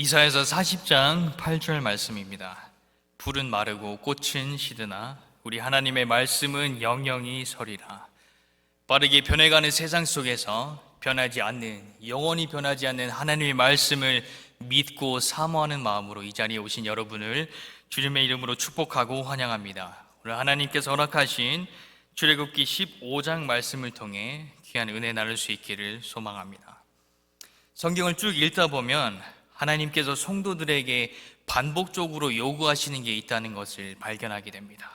이사야서 40장 8절 말씀입니다. 풀은 마르고 꽃은 시드나 우리 하나님의 말씀은 영영이 서리라. 빠르게 변해가는 세상 속에서 변하지 않는, 영원히 변하지 않는 하나님의 말씀을 믿고 사모하는 마음으로 이 자리에 오신 여러분을 주님의 이름으로 축복하고 환영합니다. 오늘 하나님께서 허락하신 출애굽기 15장 말씀을 통해 귀한 은혜 나눌 수 있기를 소망합니다. 성경을 쭉 읽다 보면 하나님께서 성도들에게 반복적으로 요구하시는 게 있다는 것을 발견하게 됩니다.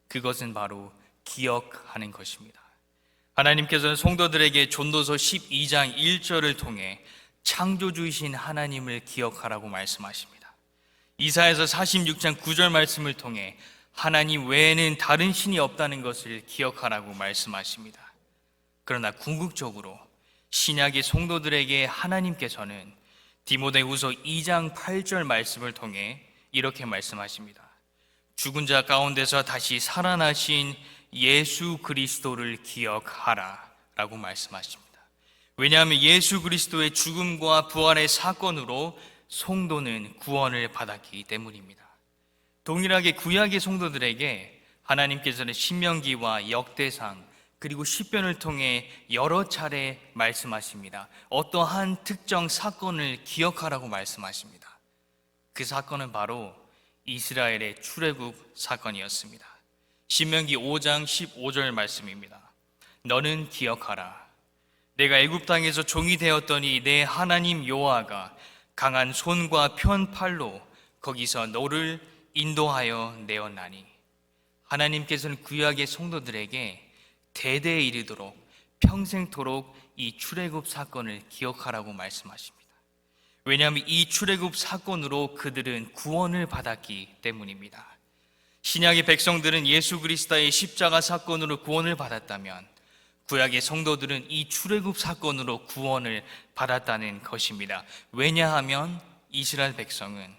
그것은 바로 기억하는 것입니다. 하나님께서는 성도들에게 전도서 12장 1절을 통해 창조주이신 하나님을 기억하라고 말씀하십니다. 이사야서 46장 9절 말씀을 통해 하나님 외에는 다른 신이 없다는 것을 기억하라고 말씀하십니다. 그러나 궁극적으로 신약의 성도들에게 하나님께서는 디모데후서 2장 8절 말씀을 통해 이렇게 말씀하십니다. 죽은 자 가운데서 다시 살아나신 예수 그리스도를 기억하라 라고 말씀하십니다. 왜냐하면 예수 그리스도의 죽음과 부활의 사건으로 성도는 구원을 받았기 때문입니다. 동일하게 구약의 성도들에게 하나님께서는 신명기와 역대상 그리고 시편을 통해 여러 차례 말씀하십니다. 어떠한 특정 사건을 기억하라고 말씀하십니다. 그 사건은 바로 이스라엘의 출애굽 사건이었습니다. 신명기 5장 15절 말씀입니다. 너는 기억하라. 내가 애굽 땅에서 종이 되었더니 내 하나님 여호와가 강한 손과 편 팔로 거기서 너를 인도하여 내었나니. 하나님께서는 구약의 성도들에게 대대에 이르도록 평생토록 이 출애굽 사건을 기억하라고 말씀하십니다. 왜냐하면 이 출애굽 사건으로 그들은 구원을 받았기 때문입니다. 신약의 백성들은 예수 그리스도의 십자가 사건으로 구원을 받았다면 구약의 성도들은 이 출애굽 사건으로 구원을 받았다는 것입니다. 왜냐하면 이스라엘 백성은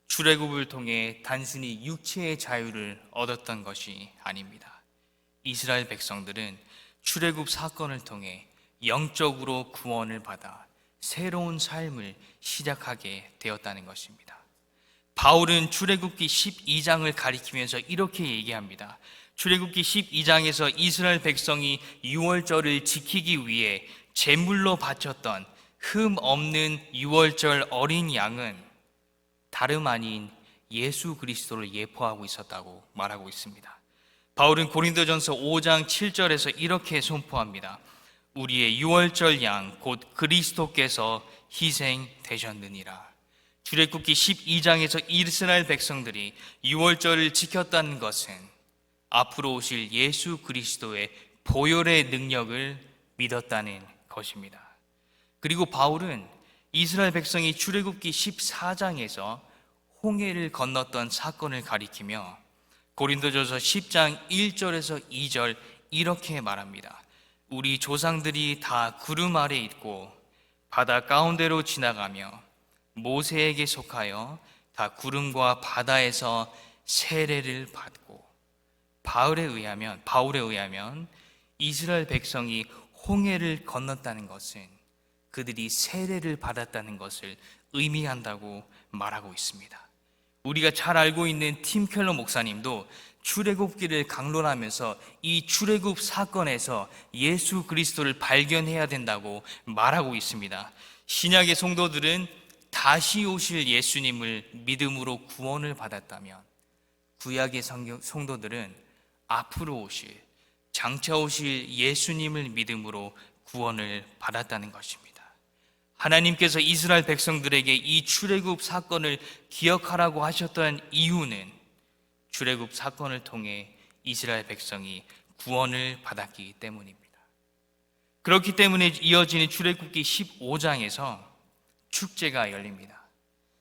출애굽을 통해 단순히 육체의 자유를 얻었던 것이 아닙니다. 이스라엘 백성들은 출애굽 사건을 통해 영적으로 구원을 받아 새로운 삶을 시작하게 되었다는 것입니다. 바울은 출애굽기 12장을 가리키면서 이렇게 얘기합니다. 출애굽기 12장에서 이스라엘 백성이 유월절을 지키기 위해 제물로 바쳤던 흠 없는 유월절 어린 양은 다름 아닌 예수 그리스도를 예표하고 있었다고 말하고 있습니다. 바울은 고린도전서 5장 7절에서 이렇게 선포합니다. 우리의 유월절 양 곧 그리스도께서 희생되셨느니라. 출애굽기 12장에서 이스라엘 백성들이 유월절을 지켰다는 것은 앞으로 오실 예수 그리스도의 보혈의 능력을 믿었다는 것입니다. 그리고 바울은 이스라엘 백성이 출애굽기 14장에서 홍해를 건넜던 사건을 가리키며 고린도전서 10장 1절에서 2절 이렇게 말합니다. 우리 조상들이 다 구름 아래 있고 바다 가운데로 지나가며 모세에게 속하여 다 구름과 바다에서 세례를 받고 바울에 의하면 이스라엘 백성이 홍해를 건넜다는 것은 그들이 세례를 받았다는 것을 의미한다고 말하고 있습니다. 우리가 잘 알고 있는 팀 켈러 목사님도 출애굽기를 강론하면서 이 출애굽 사건에서 예수 그리스도를 발견해야 된다고 말하고 있습니다. 신약의 성도들은 다시 오실 예수님을 믿음으로 구원을 받았다면 구약의 성도들은 앞으로 오실, 장차 오실 예수님을 믿음으로 구원을 받았다는 것입니다. 하나님께서 이스라엘 백성들에게 이 출애굽 사건을 기억하라고 하셨던 이유는 출애굽 사건을 통해 이스라엘 백성이 구원을 받았기 때문입니다. 그렇기 때문에 이어지는 출애굽기 15장에서 축제가 열립니다.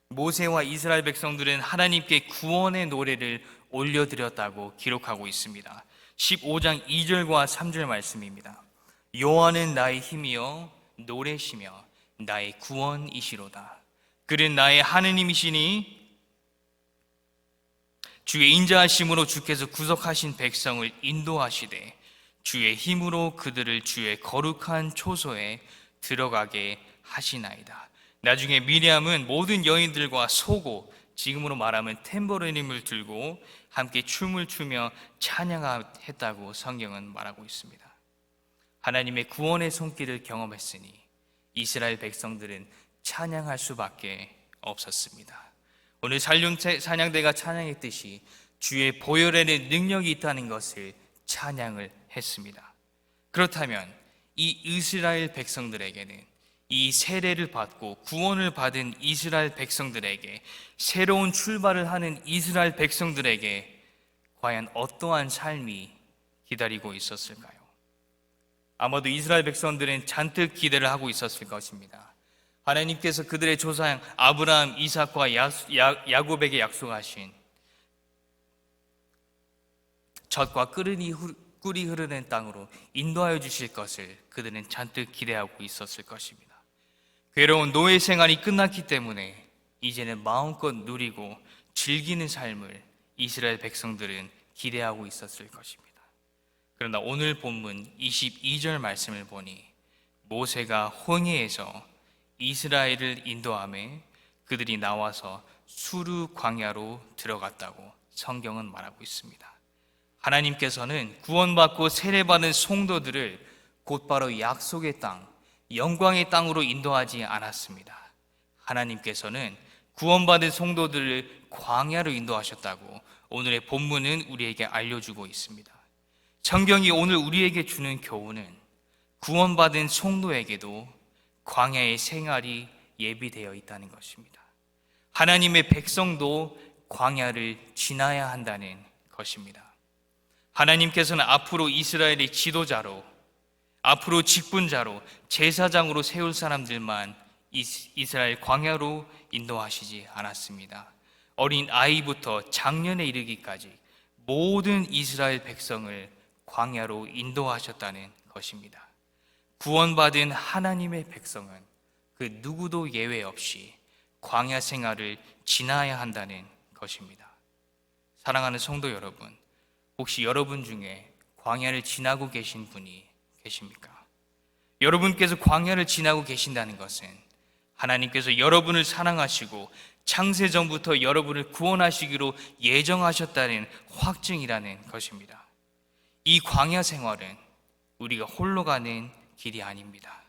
모세와 이스라엘 백성들은 하나님께 구원의 노래를 올려드렸다고 기록하고 있습니다. 15장 2절과 3절 말씀입니다. 여호와는 나의 힘이요 노래시며 나의 구원이시로다. 그는 나의 하느님이시니 주의 인자하심으로 주께서 구속하신 백성을 인도하시되 주의 힘으로 그들을 주의 거룩한 초소에 들어가게 하시나이다. 나중에 미리암은 모든 여인들과 소고, 지금으로 말하면 탬버리님을 들고 함께 춤을 추며 찬양했다고 성경은 말하고 있습니다. 하나님의 구원의 손길을 경험했으니 이스라엘 백성들은 찬양할 수밖에 없었습니다. 오늘 찬양대가 찬양했듯이 주의 보혈에는 능력이 있다는 것을 찬양을 했습니다. 그렇다면 이 이스라엘 백성들에게는, 이 세례를 받고 구원을 받은 이스라엘 백성들에게, 새로운 출발을 하는 이스라엘 백성들에게 과연 어떠한 삶이 기다리고 있었을까요? 아마도 이스라엘 백성들은 잔뜩 기대를 하고 있었을 것입니다. 하나님께서 그들의 조상 아브라함, 이삭과 야곱에게 약속하신 젖과 꿀이 흐르는 땅으로 인도하여 주실 것을 그들은 잔뜩 기대하고 있었을 것입니다. 괴로운 노예 생활이 끝났기 때문에 이제는 마음껏 누리고 즐기는 삶을 이스라엘 백성들은 기대하고 있었을 것입니다. 그러나 오늘 본문 22절 말씀을 보니 모세가 홍해에서 이스라엘을 인도하며 그들이 나와서 수르 광야로 들어갔다고 성경은 말하고 있습니다. 하나님께서는 구원받고 세례받은 성도들을 곧바로 약속의 땅, 영광의 땅으로 인도하지 않았습니다. 하나님께서는 구원받은 성도들을 광야로 인도하셨다고 오늘의 본문은 우리에게 알려주고 있습니다. 성경이 오늘 우리에게 주는 교훈은 구원받은 성도에게도 광야의 생활이 예비되어 있다는 것입니다. 하나님의 백성도 광야를 지나야 한다는 것입니다. 하나님께서는 앞으로 이스라엘의 지도자로, 앞으로 직분자로, 제사장으로 세울 사람들만 이스라엘 광야로 인도하시지 않았습니다. 어린 아이부터 장년에 이르기까지 모든 이스라엘 백성을 광야로 인도하셨다는 것입니다. 구원받은 하나님의 백성은 그 누구도 예외 없이 광야 생활을 지나야 한다는 것입니다. 사랑하는 성도 여러분, 혹시 여러분 중에 광야를 지나고 계신 분이 계십니까? 여러분께서 광야를 지나고 계신다는 것은 하나님께서 여러분을 사랑하시고 창세전부터 여러분을 구원하시기로 예정하셨다는 확증이라는 것입니다. 이 광야 생활은 우리가 홀로 가는 길이 아닙니다.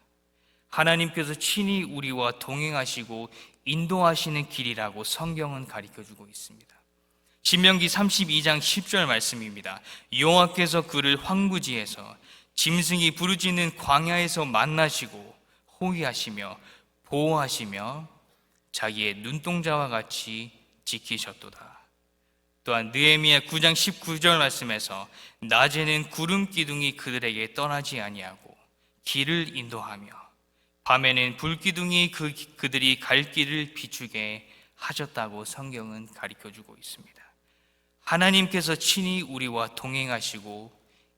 하나님께서 친히 우리와 동행하시고 인도하시는 길이라고 성경은 가르쳐주고 있습니다. 신명기 32장 10절 말씀입니다. 여호와께서 그를 황무지에서 짐승이 부르짖는 광야에서 만나시고 호위하시며 보호하시며 자기의 눈동자와 같이 지키셨도다. 또한 느헤미야 9장 19절 말씀에서 낮에는 구름 기둥이 그들에게 떠나지 아니하고 길을 인도하며 밤에는 불 기둥이 그들이 갈 길을 비추게 하셨다고 성경은 가르쳐주고 있습니다. 하나님께서 친히 우리와 동행하시고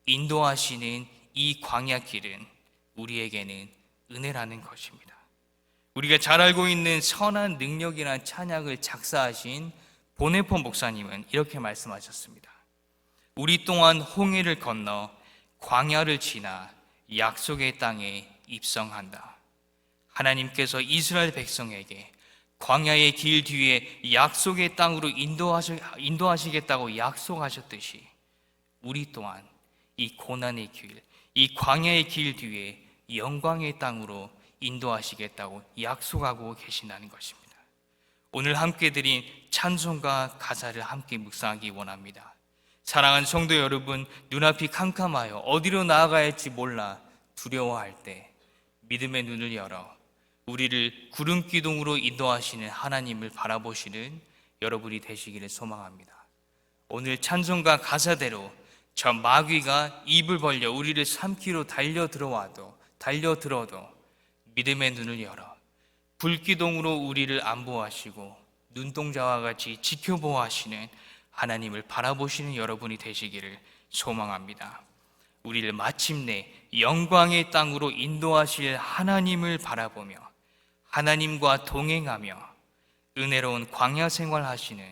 인도하시는 이 광야 길은 우리에게는 은혜라는 것입니다. 우리가 잘 알고 있는 선한 능력이란 찬양을 작사하신 보네포 목사님은 이렇게 말씀하셨습니다. 우리 또한 홍해를 건너 광야를 지나 약속의 땅에 입성한다. 하나님께서 이스라엘 백성에게 광야의 길 뒤에 약속의 땅으로 인도하시겠다고 약속하셨듯이 우리 또한 이 고난의 길, 이 광야의 길 뒤에 영광의 땅으로 인도하시겠다고 약속하고 계신다는 것입니다. 오늘 함께 드린 찬송과 가사를 함께 묵상하기 원합니다. 사랑하는 성도 여러분, 눈앞이 캄캄하여 어디로 나아가야 할지 몰라 두려워할 때 믿음의 눈을 열어 우리를 구름 기둥으로 인도하시는 하나님을 바라보시는 여러분이 되시기를 소망합니다. 오늘 찬송가 가사대로 저 마귀가 입을 벌려 우리를 삼키로 달려들어도 믿음의 눈을 열어 불기둥으로 우리를 안보하시고 눈동자와 같이 지켜보호하시는 하나님을 바라보시는 여러분이 되시기를 소망합니다. 우리를 마침내 영광의 땅으로 인도하실 하나님을 바라보며 하나님과 동행하며 은혜로운 광야 생활하시는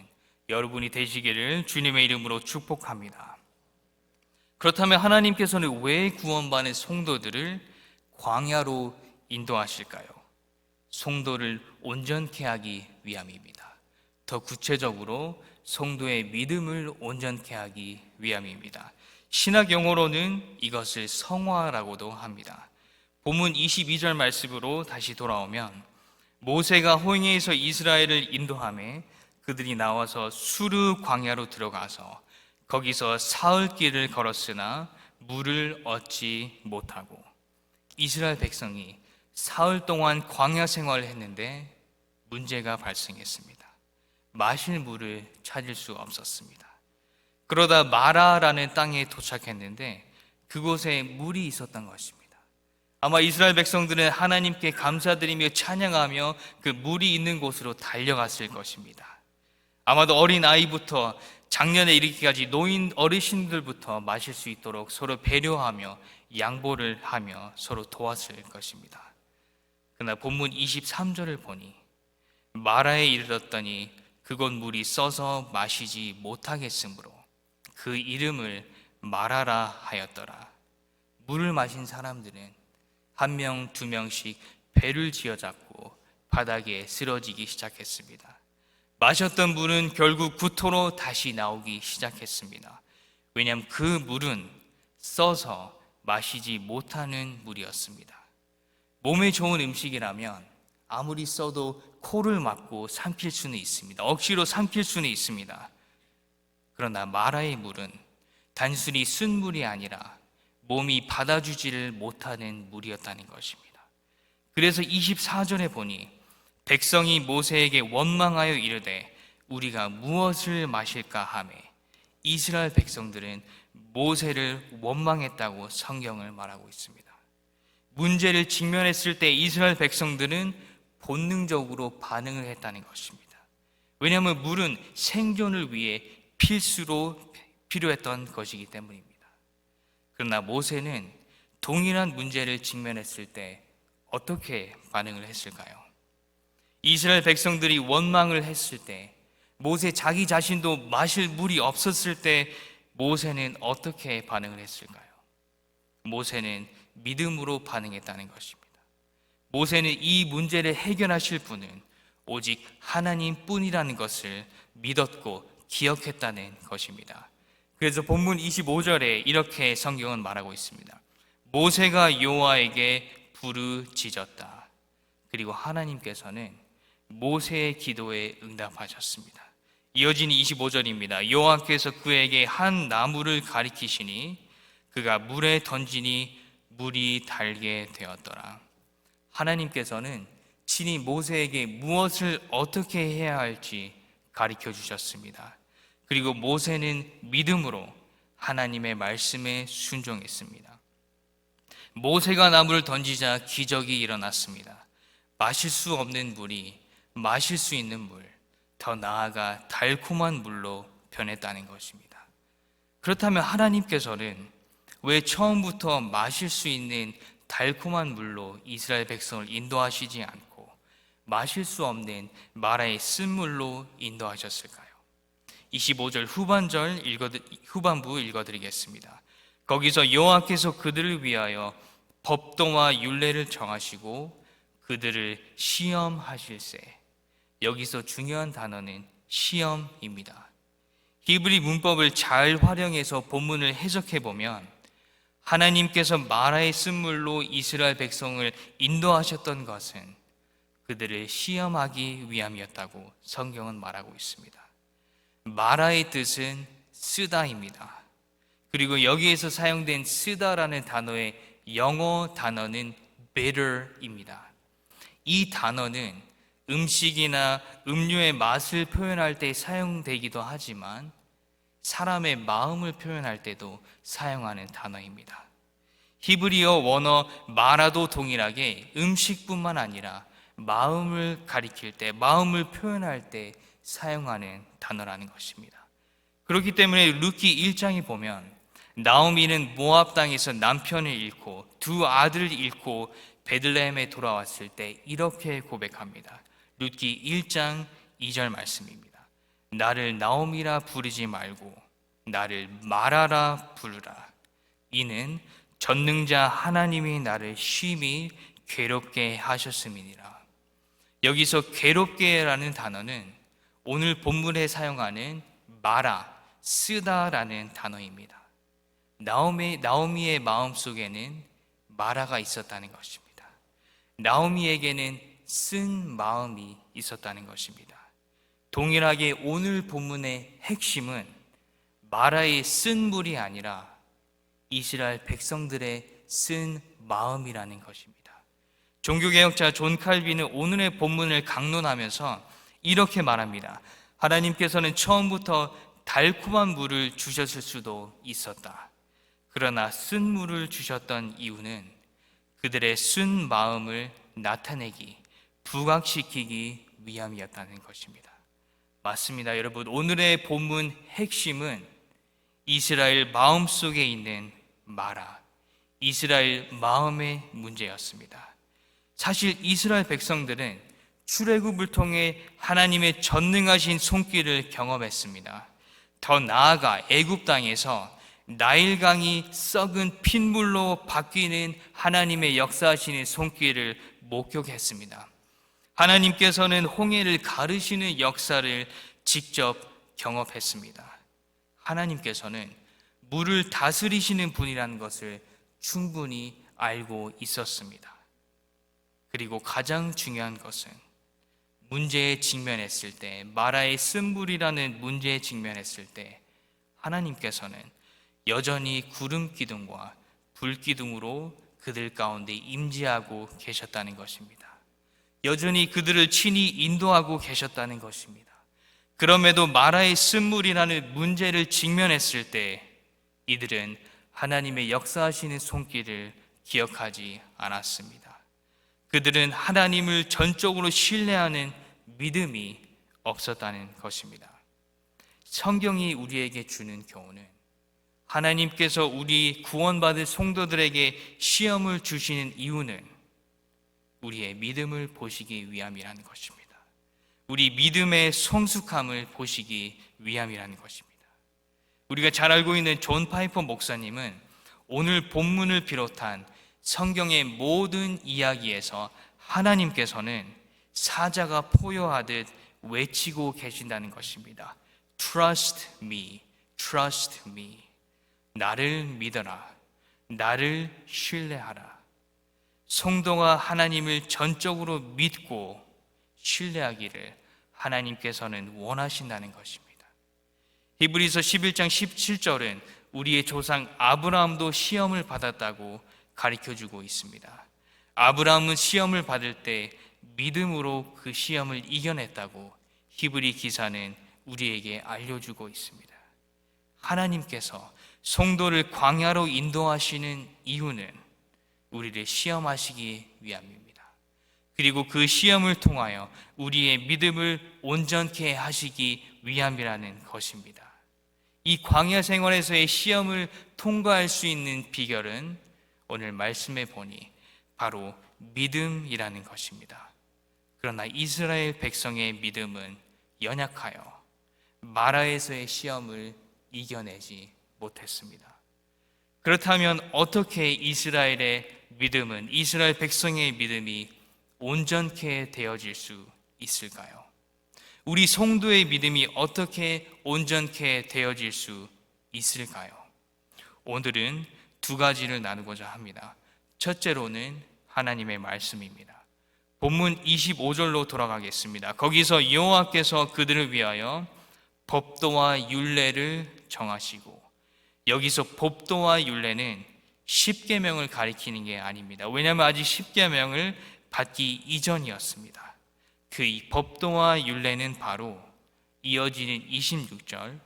여러분이 되시기를 주님의 이름으로 축복합니다. 그렇다면 하나님께서는 왜 구원받은 성도들을 광야로 인도하실까요? 성도를 온전케 하기 위함입니다. 더 구체적으로 성도의 믿음을 온전케 하기 위함입니다. 신학 용어로는 이것을 성화라고도 합니다. 본문 22절 말씀으로 다시 돌아오면 모세가 홍해에서 이스라엘을 인도하며 그들이 나와서 수르 광야로 들어가서 거기서 사흘 길을 걸었으나 물을 얻지 못하고, 이스라엘 백성이 사흘 동안 광야 생활을 했는데 문제가 발생했습니다. 마실 물을 찾을 수 없었습니다. 그러다 마라라는 땅에 도착했는데 그곳에 물이 있었던 것입니다. 아마 이스라엘 백성들은 하나님께 감사드리며 찬양하며 그 물이 있는 곳으로 달려갔을 것입니다. 아마도 어린 아이부터 작년에 이르기까지 노인 어르신들부터 마실 수 있도록 서로 배려하며 양보를 하며 서로 도왔을 것입니다. 그러나 본문 23절을 보니 마라에 이르렀더니 그곳 물이 써서 마시지 못하겠으므로 그 이름을 마라라 하였더라. 물을 마신 사람들은 한 명, 두 명씩 배를 쥐어잡고 바닥에 쓰러지기 시작했습니다. 마셨던 물은 결국 구토로 다시 나오기 시작했습니다. 왜냐하면 그 물은 써서 마시지 못하는 물이었습니다. 몸에 좋은 음식이라면 아무리 써도 코를 막고 삼킬 수는 있습니다. 억지로 삼킬 수는 있습니다. 그러나 마라의 물은 단순히 쓴 물이 아니라 몸이 받아주지를 못하는 물이었다는 것입니다. 그래서 24절에 보니 백성이 모세에게 원망하여 이르되 우리가 무엇을 마실까 하매 이스라엘 백성들은 모세를 원망했다고 성경을 말하고 있습니다. 문제를 직면했을 때 이스라엘 백성들은 본능적으로 반응을 했다는 것입니다. 왜냐하면 물은 생존을 위해 필수로 필요했던 것이기 때문입니다. 그러나 모세는 동일한 문제를 직면했을 때 어떻게 반응을 했을까요? 이스라엘 백성들이 원망을 했을 때, 모세 자기 자신도 마실 물이 없었을 때 모세는 어떻게 반응을 했을까요? 모세는 믿음으로 반응했다는 것입니다. 모세는 이 문제를 해결하실 분은 오직 하나님뿐이라는 것을 믿었고 기억했다는 것입니다. 그래서 본문 25절에 이렇게 성경은 말하고 있습니다. 모세가 여호와에게 부르짖었다. 그리고 하나님께서는 모세의 기도에 응답하셨습니다. 이어진 25절입니다. 여호와께서 그에게 한 나무를 가리키시니 그가 물에 던지니 물이 달게 되었더라. 하나님께서는 친히 모세에게 무엇을 어떻게 해야 할지 가르쳐 주셨습니다. 그리고 모세는 믿음으로 하나님의 말씀에 순종했습니다. 모세가 나무를 던지자 기적이 일어났습니다. 마실 수 없는 물이 마실 수 있는 물, 더 나아가 달콤한 물로 변했다는 것입니다. 그렇다면 하나님께서는 왜 처음부터 마실 수 있는 달콤한 물로 이스라엘 백성을 인도하시지 않고 마실 수 없는 마라의 쓴물로 인도하셨을까요? 25절 후반부 읽어드리겠습니다. 거기서 여호와께서 그들을 위하여 법도와 율례를 정하시고 그들을 시험하실세. 여기서 중요한 단어는 시험입니다. 히브리 문법을 잘 활용해서 본문을 해석해 보면 하나님께서 마라의 쓴물로 이스라엘 백성을 인도하셨던 것은 그들을 시험하기 위함이었다고 성경은 말하고 있습니다. 마라의 뜻은 쓰다입니다. 그리고 여기에서 사용된 쓰다라는 단어의 영어 단어는 bitter입니다. 이 단어는 음식이나 음료의 맛을 표현할 때 사용되기도 하지만 사람의 마음을 표현할 때도 사용하는 단어입니다. 히브리어 원어 마라도 동일하게 음식뿐만 아니라 마음을 가리킬 때, 마음을 표현할 때 사용하는 단어라는 것입니다. 그렇기 때문에 룻기 1장에 보면 나오미는 모압 땅에서 남편을 잃고 두 아들을 잃고 베들레헴에 돌아왔을 때 이렇게 고백합니다. 룻기 1장 2절 말씀입니다. 나를 나오미라 부르지 말고 나를 마라라 부르라. 이는 전능자 하나님이 나를 심히 괴롭게 하셨음이니라. 여기서 괴롭게라는 단어는 오늘 본문에 사용하는 마라, 쓰다라는 단어입니다. 나오미의 마음속에는 마라가 있었다는 것입니다. 나오미에게는 쓴 마음이 있었다는 것입니다. 동일하게 오늘 본문의 핵심은 마라의 쓴 물이 아니라 이스라엘 백성들의 쓴 마음이라는 것입니다. 종교개혁자 존 칼빈은 오늘의 본문을 강론하면서 이렇게 말합니다. 하나님께서는 처음부터 달콤한 물을 주셨을 수도 있었다. 그러나 쓴 물을 주셨던 이유는 그들의 쓴 마음을 나타내기, 부각시키기 위함이었다는 것입니다. 맞습니다. 여러분, 오늘의 본문 핵심은 이스라엘 마음속에 있는 마라, 이스라엘 마음의 문제였습니다. 사실 이스라엘 백성들은 출애굽을 통해 하나님의 전능하신 손길을 경험했습니다. 더 나아가 애굽 땅에서 나일강이 썩은 핏물로 바뀌는 하나님의 역사하시는 손길을 목격했습니다. 하나님께서는 홍해를 가르시는 역사를 직접 경험했습니다. 하나님께서는 물을 다스리시는 분이라는 것을 충분히 알고 있었습니다. 그리고 가장 중요한 것은 문제에 직면했을 때, 마라의 쓴물이라는 문제에 직면했을 때 하나님께서는 여전히 구름 기둥과 불 기둥으로 그들 가운데 임재하고 계셨다는 것입니다. 여전히 그들을 친히 인도하고 계셨다는 것입니다. 그럼에도 마라의 쓴물이라는 문제를 직면했을 때 이들은 하나님의 역사하시는 손길을 기억하지 않았습니다. 그들은 하나님을 전적으로 신뢰하는 믿음이 없었다는 것입니다. 성경이 우리에게 주는 교훈은 하나님께서 우리 구원받을 성도들에게 시험을 주시는 이유는 우리의 믿음을 보시기 위함이라는 것입니다. 우리 믿음의 성숙함을 보시기 위함이라는 것입니다. 우리가 잘 알고 있는 존 파이퍼 목사님은 오늘 본문을 비롯한 성경의 모든 이야기에서 하나님께서는 사자가 포효하듯 외치고 계신다는 것입니다. Trust me, trust me. 나를 믿어라. 나를 신뢰하라. 성도가 하나님을 전적으로 믿고 신뢰하기를 하나님께서는 원하신다는 것입니다. 히브리서 11장 17절은 우리의 조상 아브라함도 시험을 받았다고 가르쳐주고 있습니다. 아브라함은 시험을 받을 때 믿음으로 그 시험을 이겨냈다고 히브리 기사는 우리에게 알려주고 있습니다. 하나님께서 성도를 광야로 인도하시는 이유는 우리를 시험하시기 위함입니다. 그리고 그 시험을 통하여 우리의 믿음을 온전케 하시기 위함이라는 것입니다. 이 광야 생활에서의 시험을 통과할 수 있는 비결은 오늘 말씀에 보니 바로 믿음이라는 것입니다. 그러나 이스라엘 백성의 믿음은 연약하여 마라에서의 시험을 이겨내지 못했습니다. 그렇다면 어떻게 이스라엘의 믿음은, 이스라엘 백성의 믿음이 온전케 되어질 수 있을까요? 우리 성도의 믿음이 어떻게 온전케 되어질 수 있을까요? 오늘은 두 가지를 나누고자 합니다. 첫째로는 하나님의 말씀입니다. 본문 25절로 돌아가겠습니다. 거기서 여호와께서 그들을 위하여 법도와 율례를 정하시고, 여기서 법도와 율례는 십계명을 가리키는 게 아닙니다. 왜냐하면 아직 십계명을 받기 이전이었습니다. 그 법도와 율례는 바로 이어지는 26절,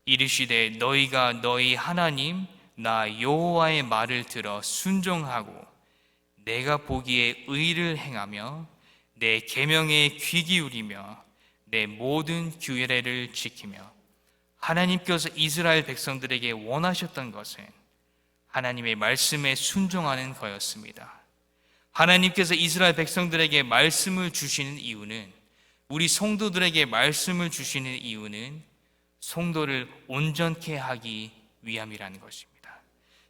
이르시되 너희가 너희 하나님 나 여호와의 말을 들어 순종하고 내가 보기에 의를 행하며 내 계명에 귀 기울이며 내 모든 규례를 지키며. 하나님께서 이스라엘 백성들에게 원하셨던 것은 하나님의 말씀에 순종하는 거였습니다. 하나님께서 이스라엘 백성들에게 말씀을 주시는 이유는, 우리 성도들에게 말씀을 주시는 이유는 성도를 온전케 하기 위함이라는 것입니다.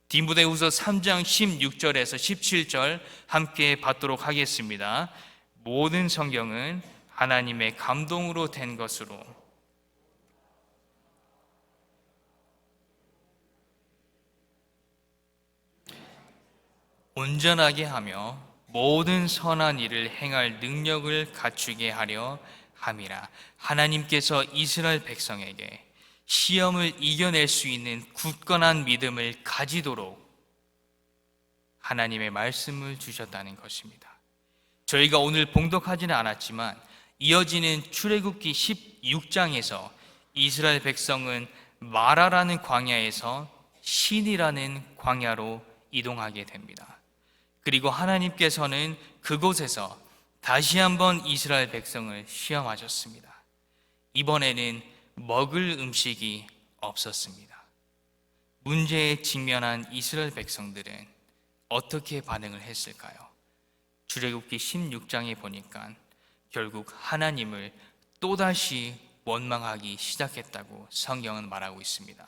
디모데후서 3장 16절에서 17절 함께 받도록 하겠습니다. 모든 성경은 하나님의 감동으로 된 것으로 온전하게 하며 모든 선한 일을 행할 능력을 갖추게 하려 함이라. 하나님께서 이스라엘 백성에게 시험을 이겨낼 수 있는 굳건한 믿음을 가지도록 하나님의 말씀을 주셨다는 것입니다. 저희가 오늘 봉독하지는 않았지만 이어지는 출애굽기 16장에서 이스라엘 백성은 마라라는 광야에서 신이라는 광야로 이동하게 됩니다. 그리고 하나님께서는 그곳에서 다시 한번 이스라엘 백성을 시험하셨습니다. 이번에는 먹을 음식이 없었습니다. 문제에 직면한 이스라엘 백성들은 어떻게 반응을 했을까요? 출애굽기 16장에 보니까 결국 하나님을 또다시 원망하기 시작했다고 성경은 말하고 있습니다.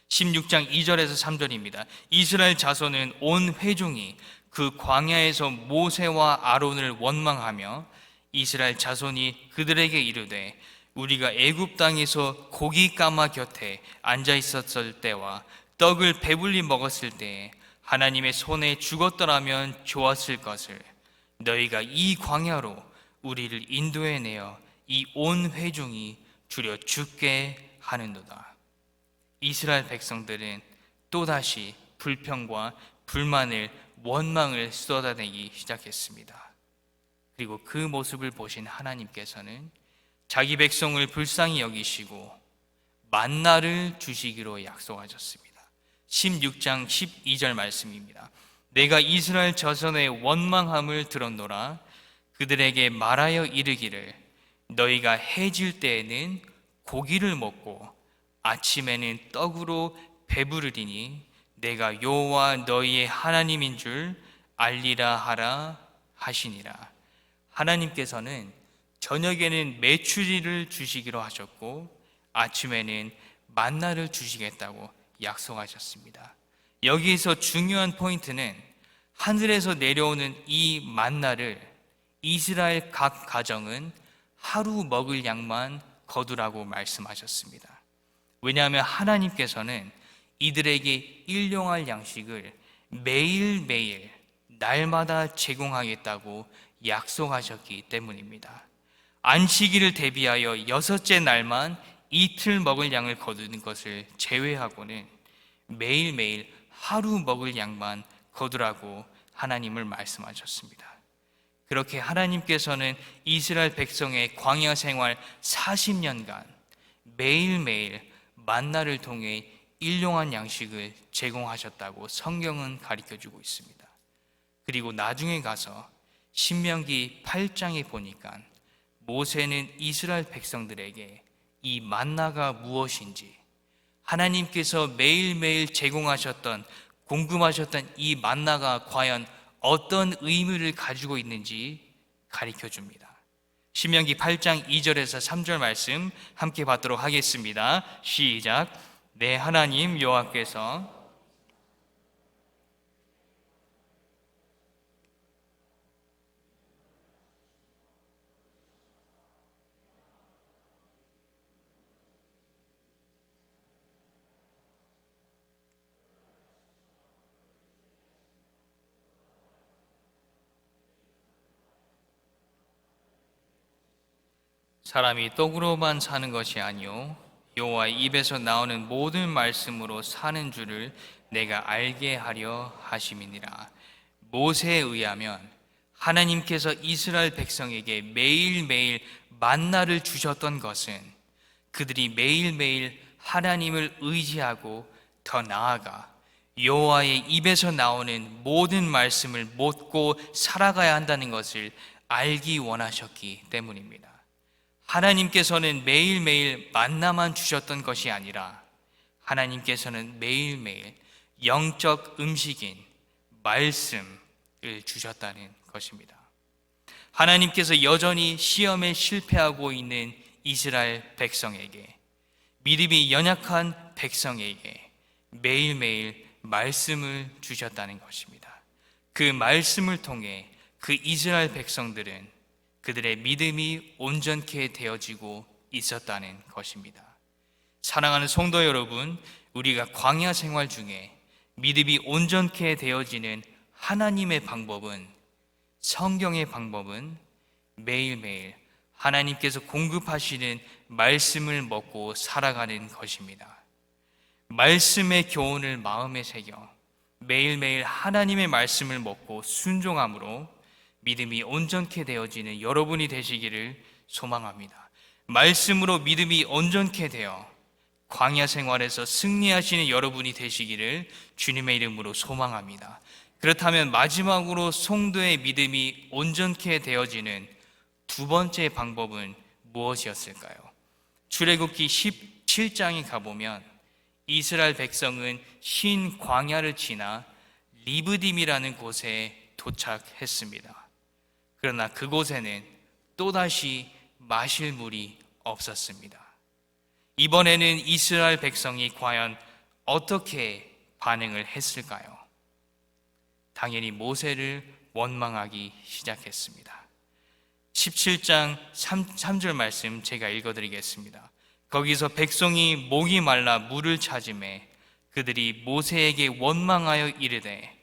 16장 2절에서 3절입니다. 이스라엘 자손은 온 회중이 그 광야에서 모세와 아론을 원망하며 이스라엘 자손이 그들에게 이르되 우리가 애굽 땅에서 고기 까마 곁에 앉아 있었을 때와 떡을 배불리 먹었을 때에 하나님의 손에 죽었더라면 좋았을 것을 너희가 이 광야로 우리를 인도해 내어 이 온 회중이 주려 죽게 하는도다. 이스라엘 백성들은 또다시 불평과 불만을 원망을 쏟아내기 시작했습니다. 그리고 그 모습을 보신 하나님께서는 자기 백성을 불쌍히 여기시고 만나를 주시기로 약속하셨습니다. 16장 12절 말씀입니다. 내가 이스라엘 자손의 원망함을 들었노라. 그들에게 말하여 이르기를 너희가 해질 때에는 고기를 먹고 아침에는 떡으로 배부르리니 내가 여호와 너희의 하나님인 줄 알리라 하라 하시니라. 하나님께서는 저녁에는 메추리를 주시기로 하셨고 아침에는 만나를 주시겠다고 약속하셨습니다. 여기에서 중요한 포인트는 하늘에서 내려오는 이 만나를 이스라엘 각 가정은 하루 먹을 양만 거두라고 말씀하셨습니다. 왜냐하면 하나님께서는 이들에게 일용할 양식을 매일매일 날마다 제공하겠다고 약속하셨기 때문입니다. 안식일을 대비하여 여섯째 날만 이틀 먹을 양을 거두는 것을 제외하고는 매일매일 하루 먹을 양만 거두라고 하나님을 말씀하셨습니다. 그렇게 하나님께서는 이스라엘 백성의 광야 생활 40년간 매일매일 만나를 통해 일용한 양식을 제공하셨다고 성경은 가르쳐주고 있습니다. 그리고 나중에 가서 신명기 8장에 보니까 모세는 이스라엘 백성들에게 이 만나가 무엇인지 하나님께서 매일매일 제공하셨던 궁금하셨던 이 만나가 과연 어떤 의미를 가지고 있는지 가르쳐 줍니다. 신명기 8장 2절에서 3절 말씀 함께 받도록 하겠습니다. 시작. 내 하나님 여호와께서 사람이 떡으로만 사는 것이 아니요 여호와의 입에서 나오는 모든 말씀으로 사는 줄을 내가 알게 하려 하심이니라. 모세에 의하면 하나님께서 이스라엘 백성에게 매일매일 만나를 주셨던 것은 그들이 매일매일 하나님을 의지하고 더 나아가 여호와의 입에서 나오는 모든 말씀을 묻고 살아가야 한다는 것을 알기 원하셨기 때문입니다. 하나님께서는 매일매일 만나만 주셨던 것이 아니라 하나님께서는 매일매일 영적 음식인 말씀을 주셨다는 것입니다. 하나님께서 여전히 시험에 실패하고 있는 이스라엘 백성에게, 믿음이 연약한 백성에게 매일매일 말씀을 주셨다는 것입니다. 그 말씀을 통해 그 이스라엘 백성들은 그들의 믿음이 온전케 되어지고 있었다는 것입니다. 사랑하는 성도 여러분, 우리가 광야 생활 중에 믿음이 온전케 되어지는 하나님의 방법은, 성경의 방법은 매일매일 하나님께서 공급하시는 말씀을 먹고 살아가는 것입니다. 말씀의 교훈을 마음에 새겨 매일매일 하나님의 말씀을 먹고 순종함으로 믿음이 온전케 되어지는 여러분이 되시기를 소망합니다. 말씀으로 믿음이 온전케 되어 광야 생활에서 승리하시는 여러분이 되시기를 주님의 이름으로 소망합니다. 그렇다면 마지막으로 성도의 믿음이 온전케 되어지는 두 번째 방법은 무엇이었을까요? 출애굽기 17장에 가보면 이스라엘 백성은 신 광야를 지나 리브딤이라는 곳에 도착했습니다. 그러나 그곳에는 또다시 마실 물이 없었습니다. 이번에는 이스라엘 백성이 과연 어떻게 반응을 했을까요? 당연히 모세를 원망하기 시작했습니다. 17장 3절 말씀 제가 읽어드리겠습니다. 거기서 백성이 목이 말라 물을 찾으매 그들이 모세에게 원망하여 이르되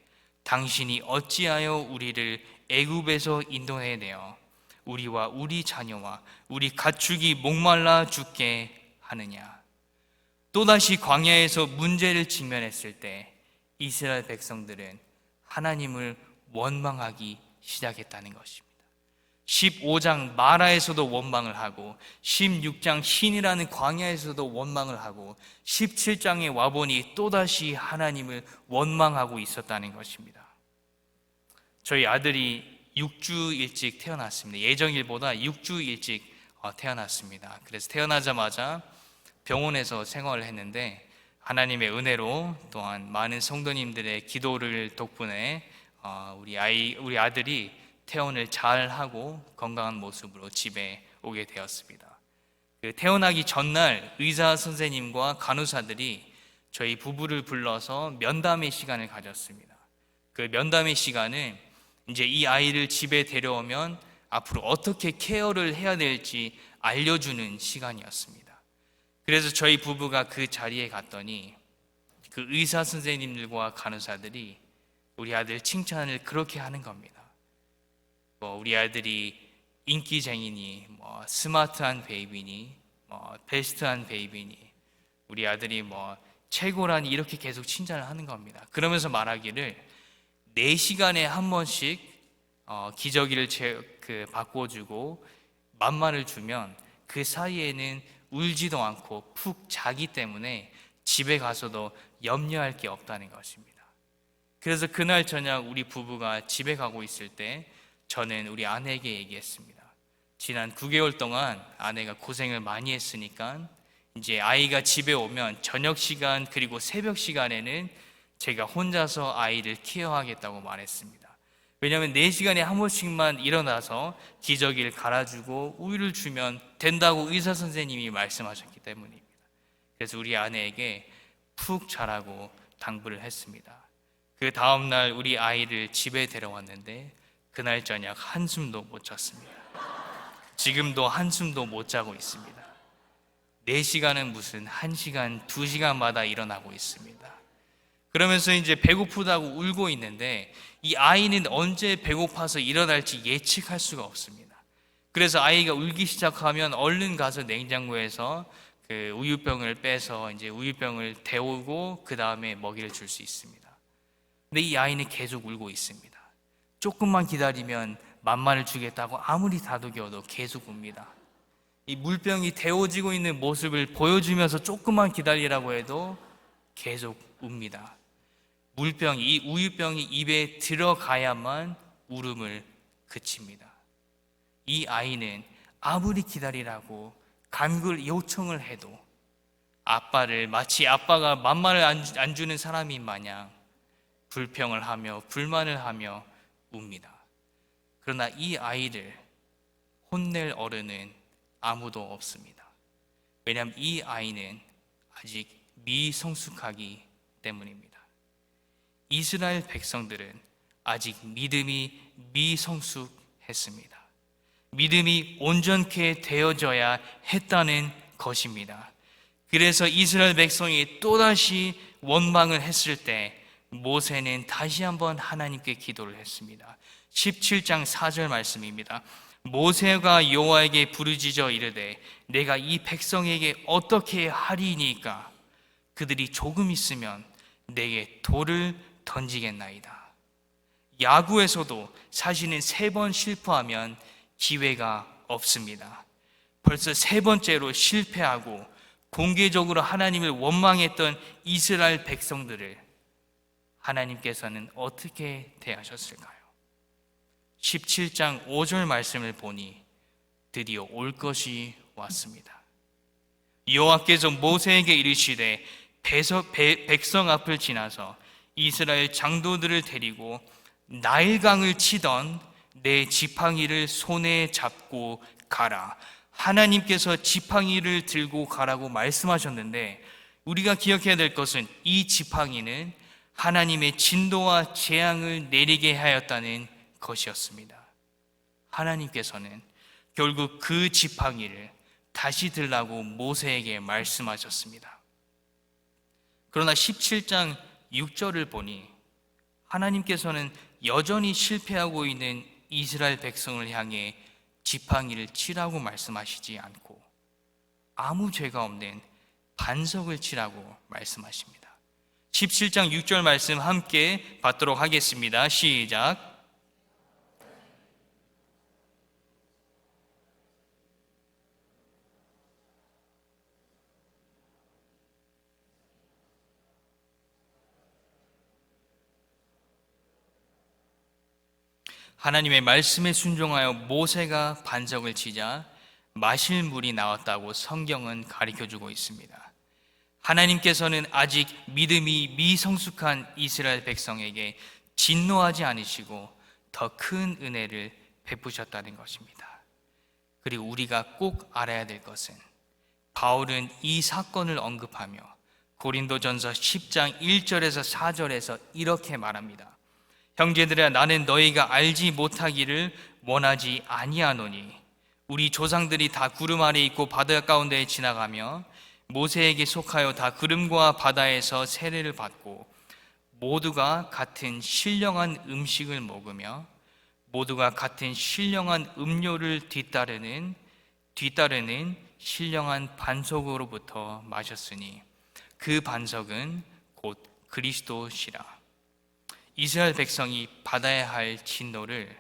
당신이 어찌하여 우리를 애굽에서 인도해내어 우리와 우리 자녀와 우리 가축이 목말라 죽게 하느냐. 또다시 광야에서 문제를 직면했을 때 이스라엘 백성들은 하나님을 원망하기 시작했다는 것입니다. 15장 마라에서도 원망을 하고 16장 신이라는 광야에서도 원망을 하고 17장에 와보니 또다시 하나님을 원망하고 있었다는 것입니다. 저희 아들이 6주 일찍 태어났습니다. 예정일보다 6주 일찍 태어났습니다. 그래서 태어나자마자 병원에서 생활을 했는데 하나님의 은혜로 또한 많은 성도님들의 기도를 덕분에 우리 아들이 퇴원을 잘 하고 건강한 모습으로 집에 오게 되었습니다. 그 태어나기 전날 의사 선생님과 간호사들이 저희 부부를 불러서 면담의 시간을 가졌습니다. 그 면담의 시간은 이제 이 아이를 집에 데려오면 앞으로 어떻게 케어를 해야 될지 알려주는 시간이었습니다. 그래서 저희 부부가 그 자리에 갔더니 그 의사 선생님들과 간호사들이 우리 아들 칭찬을 그렇게 하는 겁니다. 우리 아들이 인기쟁이니, 스마트한 베이비니, 베스트한 베이비니, 우리 아들이 최고라니 이렇게 계속 칭찬을 하는 겁니다. 그러면서 말하기를 4시간에 한 번씩 기저귀를 바꿔주고 맘마를 주면 그 사이에는 울지도 않고 푹 자기 때문에 집에 가서도 염려할 게 없다는 것입니다. 그래서 그날 저녁 우리 부부가 집에 가고 있을 때 저는 우리 아내에게 얘기했습니다. 지난 9개월 동안 아내가 고생을 많이 했으니까 이제 아이가 집에 오면 저녁 시간 그리고 새벽 시간에는 제가 혼자서 아이를 케어하겠다고 말했습니다. 왜냐하면 4시간에 한 번씩만 일어나서 기저귀를 갈아주고 우유를 주면 된다고 의사 선생님이 말씀하셨기 때문입니다. 그래서 우리 아내에게 푹 자라고 당부를 했습니다. 그 다음날 우리 아이를 집에 데려왔는데 그날 저녁 한숨도 못 잤습니다. 지금도 한숨도 못 자고 있습니다. 4시간은 무슨 1시간, 2시간마다 일어나고 있습니다. 그러면서 이제 배고프다고 울고 있는데 이 아이는 언제 배고파서 일어날지 예측할 수가 없습니다. 그래서 아이가 울기 시작하면 얼른 가서 냉장고에서 그 우유병을 빼서 이제 우유병을 데우고 그 다음에 먹이를 줄 수 있습니다. 근데 이 아이는 계속 울고 있습니다. 조금만 기다리면 맘마를 주겠다고 아무리 다독여도 계속 웁니다. 이 물병이 데워지고 있는 모습을 보여주면서 조금만 기다리라고 해도 계속 웁니다. 이 우유병이 입에 들어가야만 울음을 그칩니다. 이 아이는 아무리 기다리라고 간구를 요청을 해도 아빠를 마치 아빠가 맘마를 안 주는 사람인 마냥 불평을 하며 불만을 하며 웁니다. 그러나 이 아이를 혼낼 어른은 아무도 없습니다. 왜냐하면 이 아이는 아직 미성숙하기 때문입니다. 이스라엘 백성들은 아직 믿음이 미성숙했습니다. 믿음이 온전케 되어져야 했다는 것입니다. 그래서 이스라엘 백성이 또다시 원망을 했을 때 모세는 다시 한번 하나님께 기도를 했습니다. 17장 4절 말씀입니다. 모세가 여호와에게 부르짖어 이르되 내가 이 백성에게 어떻게 하리이니까 그들이 조금 있으면 내게 돌을 던지겠나이다. 야구에서도 사실은 3번 실패하면 기회가 없습니다. 벌써 3번째로 실패하고 공개적으로 하나님을 원망했던 이스라엘 백성들을 하나님께서는 어떻게 대하셨을까요? 17장 5절 말씀을 보니 드디어 올 것이 왔습니다. 여호와께서 모세에게 이르시되 백성 앞을 지나서 이스라엘 장도들을 데리고 나일강을 치던 내 지팡이를 손에 잡고 가라. 하나님께서 지팡이를 들고 가라고 말씀하셨는데 우리가 기억해야 될 것은 이 지팡이는 하나님의 진도와 재앙을 내리게 하였다는 것이었습니다. 하나님께서는 결국 그 지팡이를 다시 들라고 모세에게 말씀하셨습니다. 그러나 17장 6절을 보니 하나님께서는 여전히 실패하고 있는 이스라엘 백성을 향해 지팡이를 치라고 말씀하시지 않고 아무 죄가 없는 반석을 치라고 말씀하십니다. 17장 6절 말씀 함께 받도록 하겠습니다. 시작. 하나님의 말씀에 순종하여 모세가 반석을 치자 마실 물이 나왔다고 성경은 가르쳐주고 있습니다. 하나님께서는 아직 믿음이 미성숙한 이스라엘 백성에게 진노하지 않으시고 더 큰 은혜를 베푸셨다는 것입니다. 그리고 우리가 꼭 알아야 될 것은 바울은 이 사건을 언급하며 고린도전서 10장 1절에서 4절에서 이렇게 말합니다. 형제들아 나는 너희가 알지 못하기를 원하지 아니하노니 우리 조상들이 다 구름 아래 있고 바다 가운데 지나가며 모세에게 속하여 다 구름과 바다에서 세례를 받고 모두가 같은 신령한 음식을 먹으며 모두가 같은 신령한 음료를 뒤따르는 신령한 반석으로부터 마셨으니 그 반석은 곧 그리스도시라. 이스라엘 백성이 받아야 할 진노를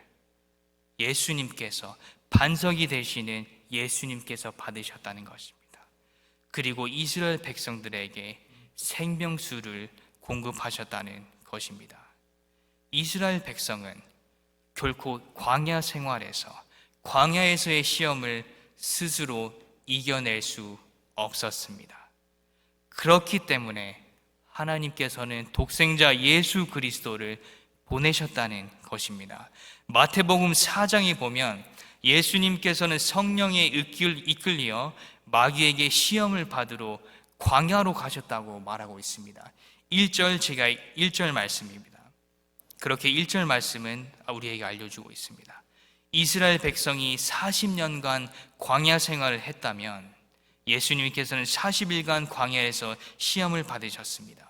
예수님께서 반석이 되시는 예수님께서 받으셨다는 것입니다. 그리고 이스라엘 백성들에게 생명수를 공급하셨다는 것입니다. 이스라엘 백성은 결코 광야 생활에서 광야에서의 시험을 스스로 이겨낼 수 없었습니다. 그렇기 때문에 하나님께서는 독생자 예수 그리스도를 보내셨다는 것입니다. 마태복음 4장에 보면 예수님께서는 성령에 이끌려 마귀에게 시험을 받으러 광야로 가셨다고 말하고 있습니다. 1절 말씀입니다. 그렇게 1절 말씀은 우리에게 알려주고 있습니다. 이스라엘 백성이 40년간 광야 생활을 했다면 예수님께서는 40일간 광야에서 시험을 받으셨습니다.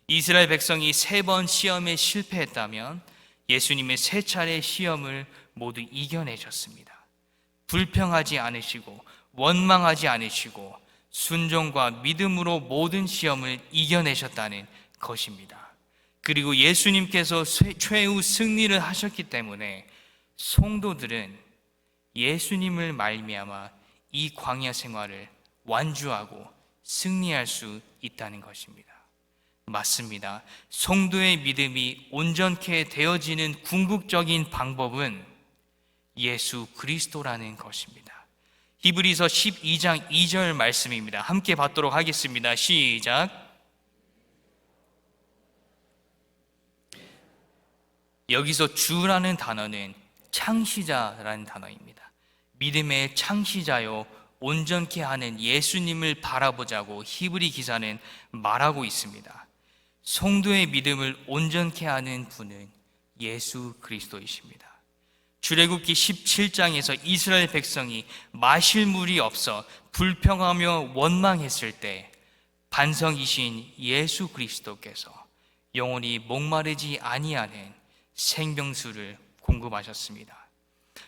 이스라엘 백성이 3번 시험에 실패했다면 예수님의 3차례 시험을 모두 이겨내셨습니다. 불평하지 않으시고 원망하지 않으시고 순종과 믿음으로 모든 시험을 이겨내셨다는 것입니다. 그리고 예수님께서 최후 승리를 하셨기 때문에 성도들은 예수님을 말미암아 이 광야 생활을 완주하고 승리할 수 있다는 것입니다. 맞습니다. 성도의 믿음이 온전케 되어지는 궁극적인 방법은 예수 그리스도라는 것입니다. 히브리서 12장 2절 말씀입니다. 함께 받도록 하겠습니다. 시작. 여기서 주라는 단어는 창시자라는 단어입니다. 믿음의 창시자요 온전케 하는 예수님을 바라보자고 히브리 기사는 말하고 있습니다. 성도의 믿음을 온전케 하는 분은 예수 그리스도이십니다. 출애굽기 17장에서 이스라엘 백성이 마실 물이 없어 불평하며 원망했을 때 반성이신 예수 그리스도께서 영원히 목마르지 아니하는 생명수를 공급하셨습니다.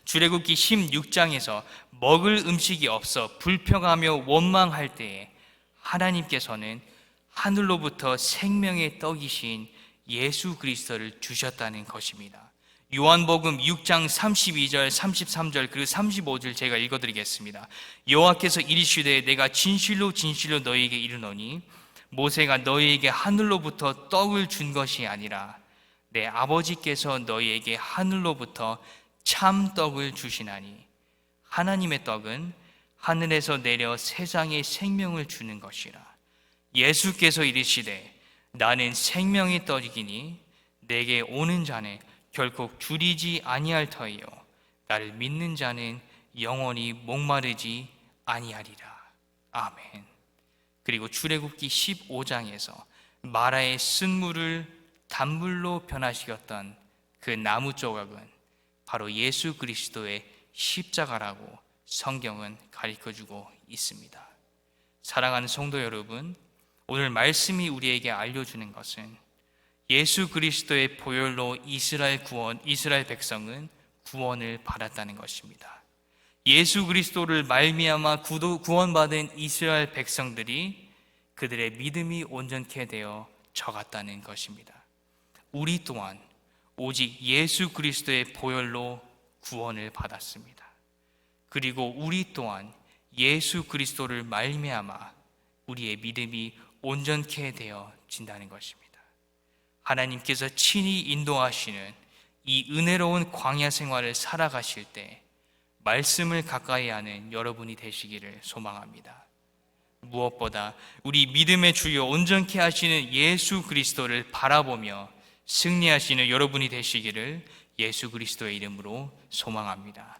출애굽기 16장에서 먹을 음식이 없어 불평하며 원망할 때에 하나님께서는 하늘로부터 생명의 떡이신 예수 그리스도를 주셨다는 것입니다. 요한복음 6장 32절, 33절 그리고 35절 제가 읽어드리겠습니다. 여호와께서 이르시되 내가 진실로 진실로 너희에게 이르노니 모세가 너희에게 하늘로부터 떡을 준 것이 아니라 내 아버지께서 너희에게 하늘로부터 참 떡을 주시나니 하나님의 떡은 하늘에서 내려 세상에 생명을 주는 것이라. 예수께서 이르시되 나는 생명의 떡이기니 내게 오는 자는 결코 줄이지 아니할 터이요 나를 믿는 자는 영원히 목마르지 아니하리라. 아멘. 그리고 출애굽기 15장에서 마라의 쓴물을 단물로 변화시켰던 그 나무 조각은 바로 예수 그리스도의 십자가라고 성경은 가르쳐주고 있습니다. 사랑하는 성도 여러분, 오늘 말씀이 우리에게 알려주는 것은 예수 그리스도의 보혈로 이스라엘 백성은 구원을 받았다는 것입니다. 예수 그리스도를 말미암아 구원받은 이스라엘 백성들이 그들의 믿음이 온전케 되어 져갔다는 것입니다. 우리 또한 오직 예수 그리스도의 보혈로 구원을 받았습니다. 그리고 우리 또한 예수 그리스도를 말미암아 우리의 믿음이 온전케 되어진다는 것입니다. 하나님께서 친히 인도하시는 이 은혜로운 광야 생활을 살아가실 때 말씀을 가까이 하는 여러분이 되시기를 소망합니다. 무엇보다 우리 믿음의 주요 온전케 하시는 예수 그리스도를 바라보며 승리하시는 여러분이 되시기를 예수 그리스도의 이름으로 소망합니다.